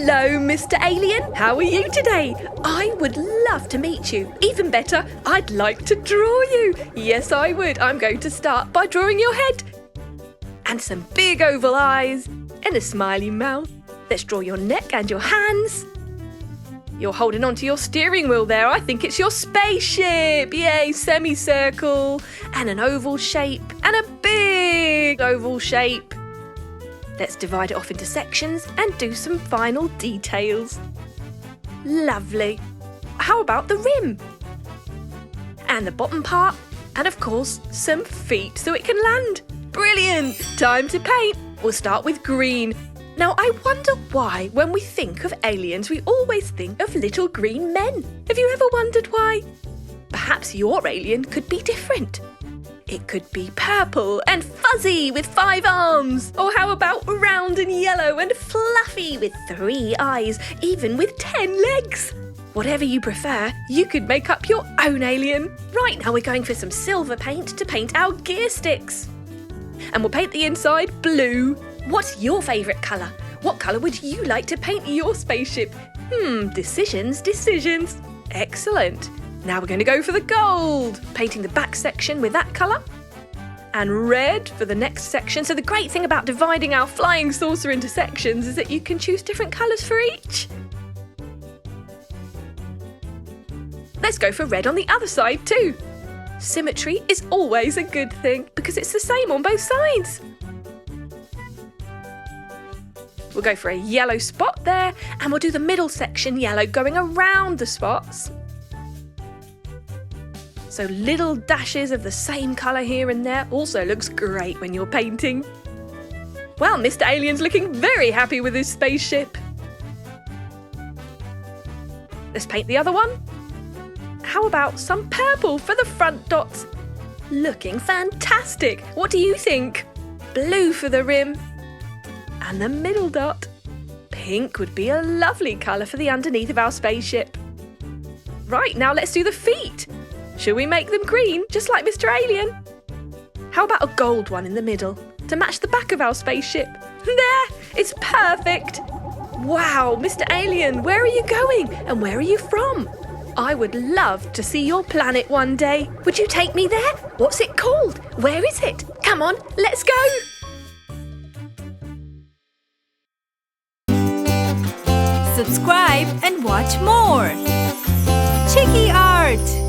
Hello, Mr. Alien. How are you today? I would love to meet you. Even better, I'd like to draw you. Yes, I would. I'm going to start by drawing your head. And some big oval eyes and a smiley mouth. Let's draw your neck and your hands. You're holding onto your steering wheel there. I think it's your spaceship. Yay, semicircle and an oval shape and a big oval shape. Let's divide it off into sections and do some final details. Lovely. How about the rim? And the bottom part, and of course, some feet so it can land. Brilliant! Time to paint. We'll start with green. Now, I wonder why, when we think of aliens, we always think of little green men. Have you ever wondered why? Perhaps your alien could be different. It could be purple and fuzzy with 5 arms. Or how about round and yellow and fluffy with 3 eyes, even with 10 legs? Whatever you prefer, you could make up your own alien. Right, now we're going for some silver paint to paint our gear sticks. And we'll paint the inside blue. What's your favourite colour? What colour would you like to paint your spaceship? Decisions. Excellent. Now we're going to go for the gold, painting the back section with that colour. And red for the next section. So the great thing about dividing our flying saucer into sections is that you can choose different colours for each. Let's go for red on the other side too. Symmetry is always a good thing because it's the same on both sides. We'll go for a yellow spot there and we'll do the middle section yellow going around the spots. So little dashes of the same colour here and there also looks great when you're painting. Well, Mr. Alien's looking very happy with his spaceship. Let's paint the other one. How about some purple for the front dots? Looking fantastic. What do you think? Blue for the rim. And the middle dot. Pink would be a lovely colour for the underneath of our spaceship. Right, now let's do the feet. Shall we make them green, just like Mr. Alien? How about a gold one in the middle to match the back of our spaceship? There, it's perfect. Wow, Mr. Alien, where are you going and where are you from? I would love to see your planet one day. Would you take me there? What's it called? Where is it? Come on, let's go. Subscribe and watch more. Chiki Art!